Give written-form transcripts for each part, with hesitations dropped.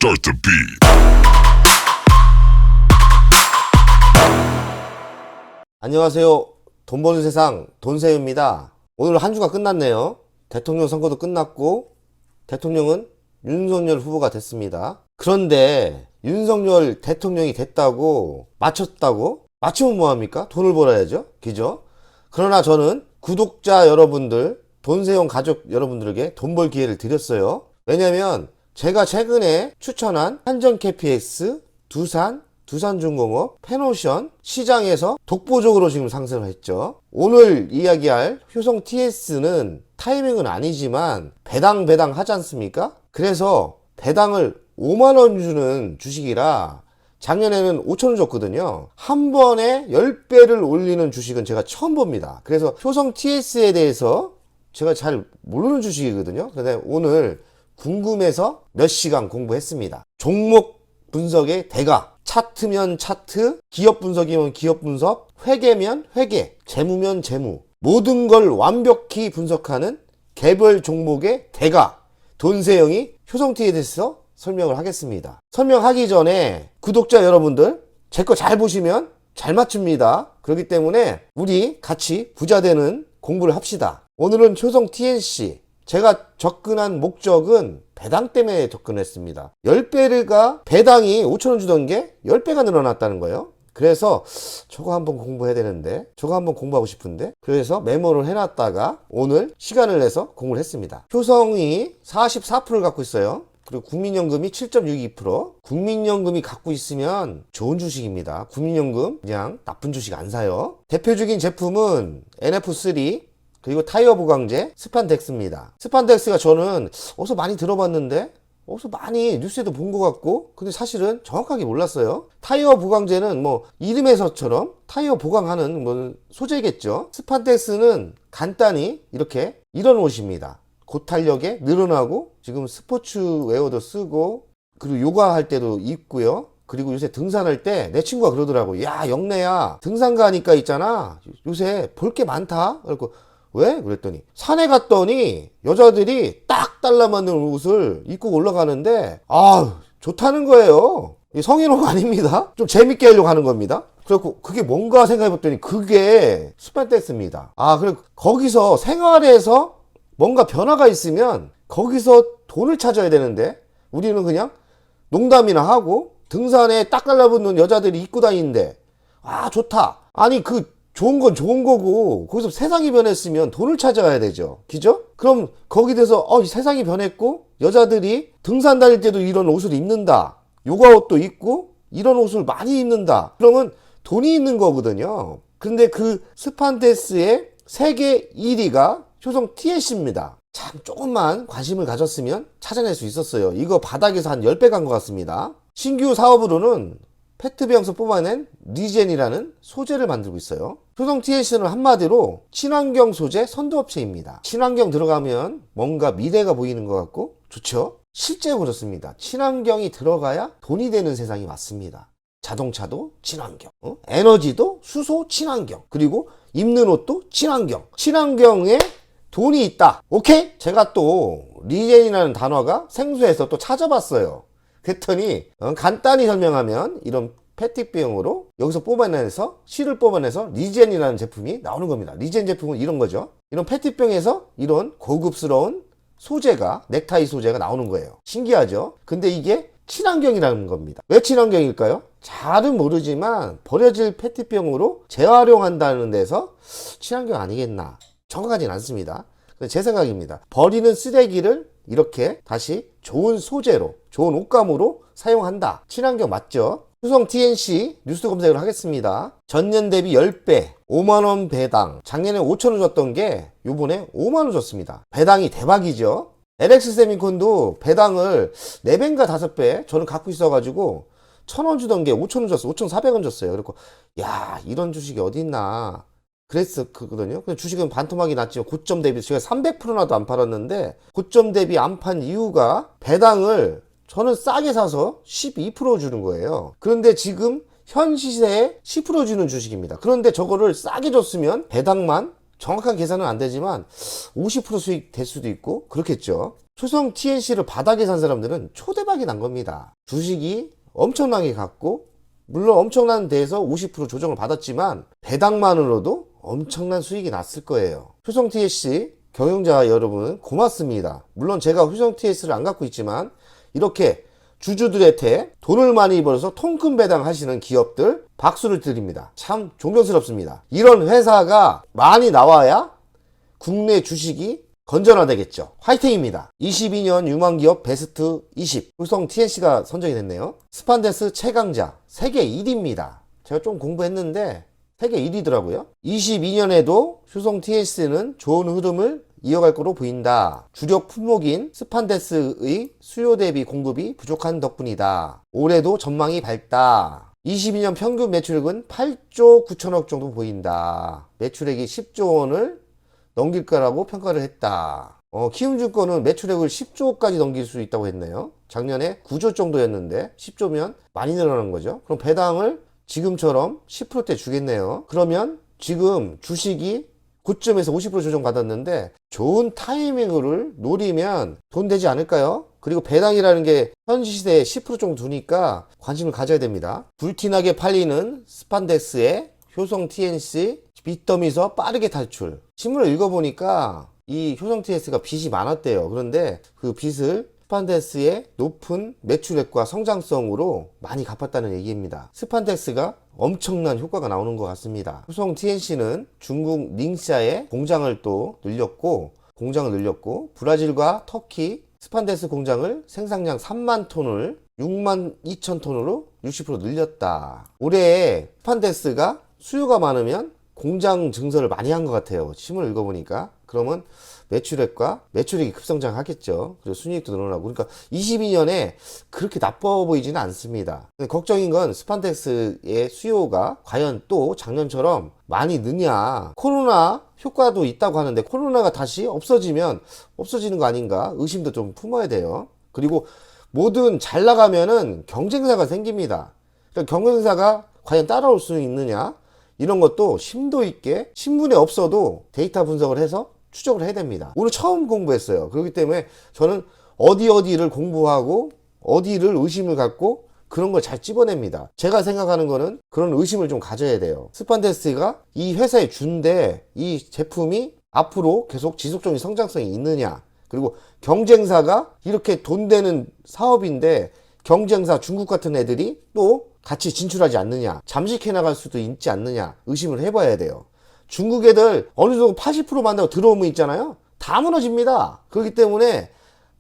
Start the beat. 안녕하세요. 돈 버는 세상 돈세유입니다. 오늘 한 주가 끝났네요. 대통령 선거도 끝났고 대통령은 윤석열 후보가 됐습니다. 그런데 윤석열 대통령이 됐다고 맞추면 뭐합니까? 돈을 벌어야죠. 그죠? 그러나 저는 구독자 여러분들, 돈세용 가족 여러분들에게 돈 벌 기회를 드렸어요. 왜냐면 제가 최근에 추천한 한전KPX, 두산중공업, 페노션 시장에서 독보적으로 지금 상승을 했죠. 오늘 이야기할 효성 TS는 타이밍은 아니지만 배당 하지 않습니까? 그래서 배당을 5만원 주는 주식이라 작년에는 5천원 줬거든요. 한 번에 10배를 올리는 주식은 제가 처음 봅니다. 그래서 효성 TS에 대해서 제가 잘 모르는 주식이거든요. 그런데 오늘 궁금해서 몇 시간 공부했습니다. 종목 분석의 대가, 차트면 차트, 기업 분석이면 기업 분석, 회계면 회계, 재무면 재무, 모든 걸 완벽히 분석하는 개별 종목의 대가, 돈세영이 효성T에 대해서 설명을 하겠습니다. 설명하기 전에 구독자 여러분들 제 거 잘 보시면 잘 맞춥니다. 그렇기 때문에 우리 같이 부자 되는 공부를 합시다. 오늘은 효성TNC 제가 접근한 목적은 배당 때문에 접근했습니다. 10배가 배당이 5천원 주던 게 10배가 늘어났다는 거예요. 그래서 저거 한번 공부해야 되는데, 저거 한번 공부하고 싶은데, 그래서 메모를 해놨다가 오늘 시간을 내서 공부를 했습니다. 효성이 44%를 갖고 있어요. 그리고 국민연금이 7.62%. 국민연금이 갖고 있으면 좋은 주식입니다. 국민연금 그냥 나쁜 주식 안 사요. 대표적인 제품은 NF3 그리고 타이어 보강제 스판덱스입니다. 스판덱스가 저는 어디서 많이 들어봤는데 어디서 많이 뉴스에도 본 것 같고 근데 사실은 정확하게 몰랐어요. 타이어 보강제는 뭐 이름에서처럼 타이어 보강하는 뭐 소재겠죠. 스판덱스는 간단히 이렇게 이런 옷입니다. 고탄력에 늘어나고 지금 스포츠웨어도 쓰고 그리고 요가 할 때도 입고요. 그리고 요새 등산할 때 내 친구가 그러더라고. 야 영래야 등산 가니까 있잖아 요새 볼 게 많다. 그래서 왜? 그랬더니 산에 갔더니 여자들이 딱 달라맞는 옷을 입고 올라가는데 좋다는 거예요. 성인옷 아닙니다. 좀 재밌게 하려고 하는 겁니다. 그래갖고 그게 뭔가 생각해봤더니 그게 스판덱스입니다. 그리고 거기서 생활에서 뭔가 변화가 있으면 거기서 돈을 찾아야 되는데 우리는 그냥 농담이나 하고 등산에 딱 달라붙는 여자들이 입고 다니는데 좋다. 아니 그 좋은 건 좋은 거고 거기서 세상이 변했으면 돈을 찾아가야 되죠. 그죠? 그럼 거기 돼서 세상이 변했고 여자들이 등산 다닐 때도 이런 옷을 입는다. 요가 옷도 입고 이런 옷을 많이 입는다. 그러면 돈이 있는 거거든요. 근데 그 스판덱스의 세계 1위가 효성 TNC입니다. 참 조금만 관심을 가졌으면 찾아낼 수 있었어요. 이거 바닥에서 한 10배 간 것 같습니다. 신규 사업으로는 페트병에서 뽑아낸 리젠이라는 소재를 만들고 있어요. 효성 TNC는 한마디로 친환경 소재 선도업체입니다. 친환경 들어가면 뭔가 미래가 보이는 것 같고 좋죠? 실제로 그렇습니다. 친환경이 들어가야 돈이 되는 세상이 왔습니다. 자동차도 친환경, 에너지도 수소 친환경, 그리고 입는 옷도 친환경. 친환경에 돈이 있다. 오케이? 제가 또 리젠이라는 단어가 생소해서 또 찾아봤어요. 그랬더니 간단히 설명하면 이런 페트병으로 여기서 뽑아내서 실을 뽑아내서 리젠이라는 제품이 나오는 겁니다. 리젠 제품은 이런 거죠. 이런 페트병에서 이런 고급스러운 소재가 넥타이 소재가 나오는 거예요. 신기하죠? 근데 이게 친환경이라는 겁니다. 왜 친환경일까요? 잘은 모르지만 버려질 페트병으로 재활용한다는 데서 친환경 아니겠나? 정확하진 않습니다. 제 생각입니다. 버리는 쓰레기를 이렇게 다시 좋은 소재로, 좋은 옷감으로 사용한다. 친환경 맞죠? 효성 TNC 뉴스 검색을 하겠습니다. 전년 대비 10배, 5만원 배당. 작년에 5천원 줬던 게 요번에 5만원 줬습니다. 배당이 대박이죠? LX세미콘도 배당을 4배인가 5배 저는 갖고 있어가지고 1,000원 주던 게 5천원 줬어. 5,400원 줬어요. 그리고 이런 주식이 어디 있나 그랬었거든요. 주식은 반토막이 났지만 고점 대비 제가 300%나도 안 팔았는데 고점 대비 안 판 이유가 배당을 저는 싸게 사서 12% 주는 거예요. 그런데 지금 현 시세에 10% 주는 주식입니다. 그런데 저거를 싸게 줬으면 배당만 정확한 계산은 안 되지만 50% 수익 될 수도 있고 그렇겠죠. 효성 TNC를 바닥에 산 사람들은 초대박이 난 겁니다. 주식이 엄청나게 갔고 물론 엄청난 데에서 50% 조정을 받았지만 배당만으로도 엄청난 수익이 났을 거예요. 효성 TNC 경영자 여러분 고맙습니다. 물론 제가 효성 TNC를 안 갖고 있지만 이렇게 주주들한테 돈을 많이 벌어서 통큰 배당하시는 기업들 박수를 드립니다. 참 존경스럽습니다. 이런 회사가 많이 나와야 국내 주식이 건전화되겠죠. 화이팅입니다. 22년 유망기업 베스트 20 효성 TNC가 선정이 됐네요. 스판데스 최강자 세계 1위입니다. 제가 좀 공부했는데 세계 1위더라고요. 22년에도 효성 TNC는 좋은 흐름을 이어갈 거로 보인다. 주력 품목인 스판데스의 수요 대비 공급이 부족한 덕분이다. 올해도 전망이 밝다. 22년 평균 매출액은 8조 9천억 정도 보인다. 매출액이 10조 원을 넘길 거라고 평가를 했다. 키움증권은 매출액을 10조까지 넘길 수 있다고 했네요. 작년에 9조 정도였는데 10조면 많이 늘어난 거죠. 그럼 배당을 지금처럼 10%대 주겠네요. 그러면 지금 주식이 고점에서 50% 조정 받았는데 좋은 타이밍을 노리면 돈 되지 않을까요? 그리고 배당이라는 게 현지 시대에 10% 정도 두니까 관심을 가져야 됩니다. 불티나게 팔리는 스판덱스의 효성 TNC 빚더미에서 빠르게 탈출. 신문을 읽어보니까 이 효성 TNC가 빚이 많았대요. 그런데 그 빚을 스판덱스의 높은 매출액과 성장성으로 많이 갚았다는 얘기입니다. 스판덱스가 엄청난 효과가 나오는 것 같습니다. 효성 TNC는 중국 닝샤에 공장을 늘렸고 브라질과 터키 스판덱스 공장을 생산량 3만 톤을 6만 2천 톤으로 60% 늘렸다. 올해 스판덱스가 수요가 많으면 공장 증설을 많이 한 것 같아요. 신문을 읽어보니까. 그러면 매출액이 급성장하겠죠. 그리고 순이익도 늘어나고. 그러니까 22년에 그렇게 나빠 보이지는 않습니다. 근데 걱정인 건 스판덱스의 수요가 과연 또 작년처럼 많이 느냐. 코로나 효과도 있다고 하는데 코로나가 다시 없어지면 없어지는 거 아닌가 의심도 좀 품어야 돼요. 그리고 뭐든 잘 나가면은 경쟁사가 생깁니다. 그러니까 경쟁사가 과연 따라올 수 있느냐 이런 것도 심도 있게 신문에 없어도 데이터 분석을 해서 추적을 해야 됩니다. 오늘 처음 공부했어요. 그렇기 때문에 저는 어디를 공부하고 어디를 의심을 갖고 그런 걸 잘 찝어냅니다. 제가 생각하는 거는 그런 의심을 좀 가져야 돼요. 스판덱스가 이 회사에 준데 이 제품이 앞으로 계속 지속적인 성장성이 있느냐, 그리고 경쟁사가 이렇게 돈 되는 사업인데 경쟁사 중국 같은 애들이 또 같이 진출하지 않느냐, 잠식해 나갈 수도 있지 않느냐 의심을 해봐야 돼요. 중국 애들 어느 정도 80% 만다고 들어오면 있잖아요. 다 무너집니다. 그렇기 때문에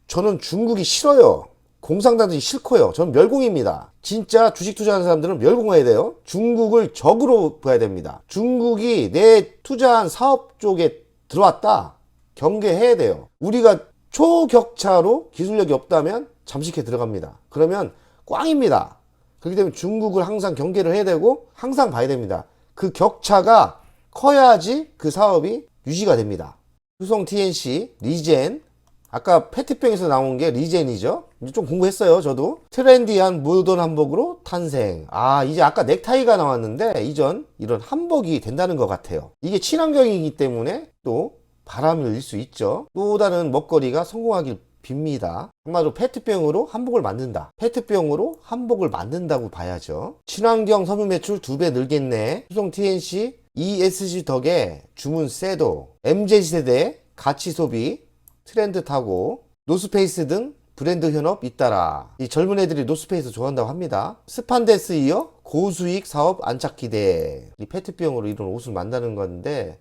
저는 중국이 싫어요. 공상당들이 싫고요. 저는 멸공입니다. 진짜 주식 투자하는 사람들은 멸공해야 돼요. 중국을 적으로 봐야 됩니다. 중국이 내 투자한 사업 쪽에 들어왔다. 경계해야 돼요. 우리가 초격차로 기술력이 없다면 잠식해 들어갑니다. 그러면 꽝입니다. 그렇기 때문에 중국을 항상 경계를 해야 되고 항상 봐야 됩니다. 그 격차가 커야지 그 사업이 유지가 됩니다. 효성 TNC, 리젠, 아까 페트병에서 나온 게 리젠이죠. 이제 좀 공부했어요. 저도 트렌디한 모던 한복으로 탄생. 이제 아까 넥타이가 나왔는데 이전 이런 한복이 된다는 것 같아요. 이게 친환경이기 때문에 또 바람을 일 수 있죠. 또 다른 먹거리가 성공하길 빕니다. 한마디로 페트병으로 한복을 만든다. 페트병으로 한복을 만든다고 봐야죠. 친환경 섬유 매출 2배 늘겠네. 효성 TNC ESG 덕에 주문 세도, MZ세대 가치 소비 트렌드 타고 노스페이스 등 브랜드 현업 잇따라. 이 젊은 애들이 노스페이스 좋아한다고 합니다. 스판데스 이어 고수익 사업 안착 기대. 이 페트병으로 이런 옷을 만드는 건데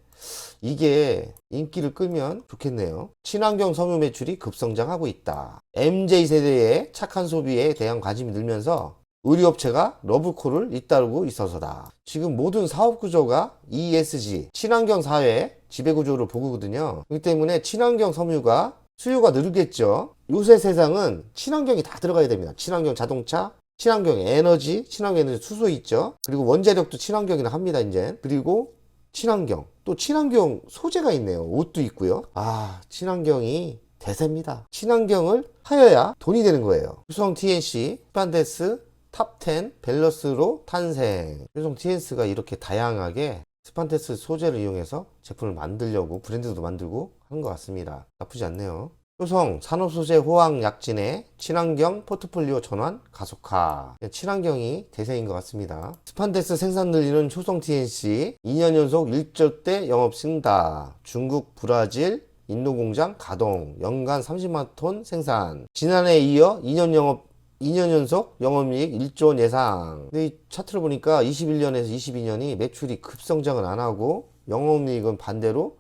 이게 인기를 끄면 좋겠네요. 친환경 섬유 매출이 급성장하고 있다. MZ세대의 착한 소비에 대한 관심이 늘면서 의류업체가 러브콜을 잇따르고 있어서다. 지금 모든 사업 구조가 ESG, 친환경 사회 지배구조를 보거든요. 그렇기 때문에 친환경 섬유가 수요가 늘겠죠. 요새 세상은 친환경이 다 들어가야 됩니다. 친환경 자동차, 친환경 에너지, 친환경 에너지 수소 있죠. 그리고 원자력도 친환경이라 합니다, 이제. 그리고 친환경, 또 친환경 소재가 있네요. 옷도 있고요. 친환경이 대세입니다. 친환경을 하여야 돈이 되는 거예요. 효성 TNC, 스판데스 탑10 밸런스로 탄생. 효성 TNC가 이렇게 다양하게 스판데스 소재를 이용해서 제품을 만들려고 브랜드도 만들고 하는 것 같습니다. 나쁘지 않네요. 효성 산업소재 호황 약진의 친환경 포트폴리오 전환 가속화. 친환경이 대세인 것 같습니다. 스판데스 생산 늘리는 효성 TNC 2년 연속 1조대 영업 증가. 중국, 브라질, 인도 공장 가동. 연간 30만 톤 생산. 지난해에 이어 2년 연속 영업이익 1조 원 예상. 근데 이 차트를 보니까 21년에서 22년이 매출이 급성장은 안 하고 영업이익은 반대로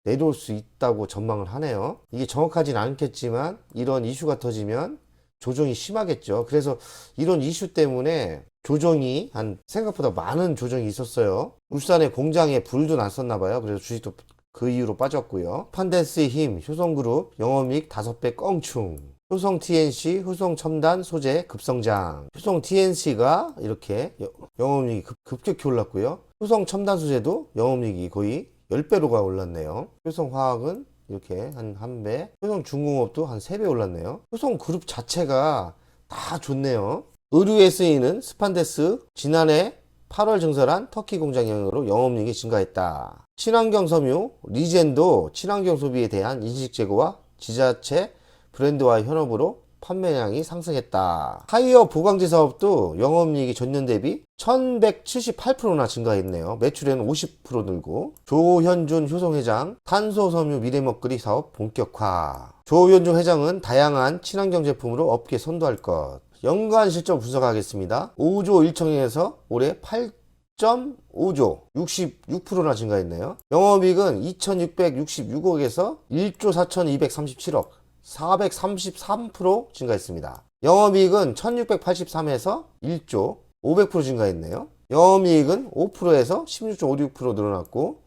내려올 수 있다고 전망을 하네요. 이게 정확하진 않겠지만 이런 이슈가 터지면 조정이 심하겠죠. 그래서 이런 이슈 때문에 조정이 생각보다 많은 조정이 있었어요. 울산에 공장에 불도 났었나 봐요. 그래서 주식도 그 이후로 빠졌고요. 스판데스의 힘, 효성그룹 영업이익 5배 껑충. 효성 TNC, 효성 첨단 소재 급성장. 효성 TNC가 이렇게 영업이익이 급격히 올랐고요. 효성 첨단 소재도 영업이익이 거의 10배로가 올랐네요. 효성화학은 이렇게 한 배, 효성중공업도 한 3배 올랐네요. 효성그룹 자체가 다 좋네요. 의류에 쓰이는 스판데스 지난해 8월 증설한 터키 공장 영향으로 영업이익이 증가했다. 친환경 섬유 리젠도 친환경 소비에 대한 인식 제고와 지자체 브랜드화 현업으로 판매량이 상승했다. 타이어 보강제 사업도 영업이익이 전년 대비 1178%나 증가했네요. 매출에는 50% 늘고. 조현준 효성회장 탄소섬유 미래먹거리 사업 본격화. 조현준 회장은 다양한 친환경 제품으로 업계 선도할 것. 연간 실적 분석하겠습니다. 5조 1천억에서 올해 8.5조 66%나 증가했네요. 영업이익은 2666억에서 1조 4237억 433% 증가했습니다. 영업이익은 1683에서 1조 500% 증가했네요. 영업이익은 5%에서 16.56% 늘어났고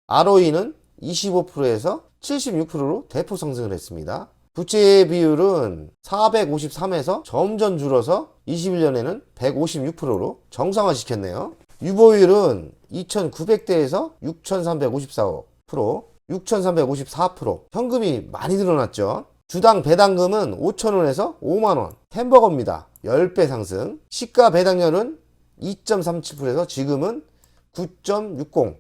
ROE는 25%에서 76%로 대폭 상승을 했습니다. 부채 비율은 453에서 점점 줄어서 21년에는 156%로 정상화시켰네요. 유보율은 2900대에서 6354%, 6354%. 현금이 많이 늘어났죠. 주당 배당금은 5,000원에서 5만원. 햄버거입니다. 10배 상승. 시가 배당률은 2.37%에서 지금은 9.60.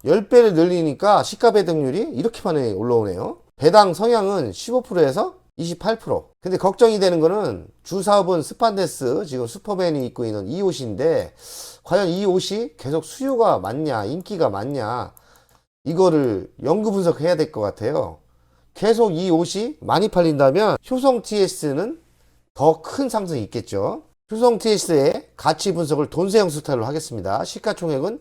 10배를 늘리니까 시가 배당률이 이렇게 많이 올라오네요. 배당 성향은 15%에서 28%. 근데 걱정이 되는 거는 주사업은 스판데스, 지금 슈퍼맨이 입고 있는 이 옷인데 과연 이 옷이 계속 수요가 많냐, 인기가 많냐, 이거를 연구 분석해야 될 것 같아요. 계속 이 옷이 많이 팔린다면 효성 TS는 더 큰 상승이 있겠죠. 효성 TS의 가치 분석을 돈세형 스타일로 하겠습니다. 시가총액은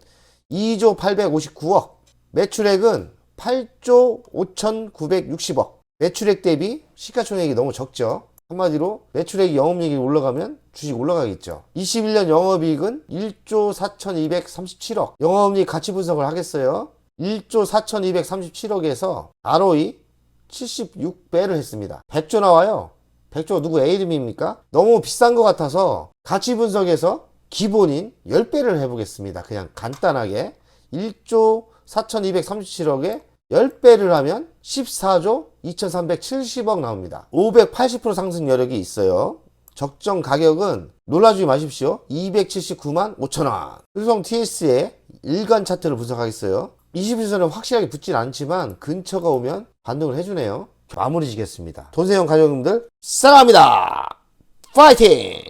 2조 859억, 매출액은 8조 5960억. 매출액 대비 시가총액이 너무 적죠. 한마디로 매출액이 영업이익이 올라가면 주식 올라가겠죠. 21년 영업이익은 1조 4237억. 영업이익 가치 분석을 하겠어요. 1조 4237억에서 ROE 76배를 했습니다. 100조 나와요. 100조가 누구 애 이름입니까? 너무 비싼 것 같아서 가치 분석에서 기본인 10배를 해보겠습니다. 그냥 간단하게 1조 4237억에 10배를 하면 14조 2370억 나옵니다. 580% 상승 여력이 있어요. 적정 가격은 놀라지 마십시오. 279만 5천원. 효성 TS의 일간 차트를 분석하겠어요. 21선은 확실하게 붙진 않지만 근처가 오면 반등을 해주네요. 마무리 지겠습니다. 돈세형 가족님들 사랑합니다. 파이팅!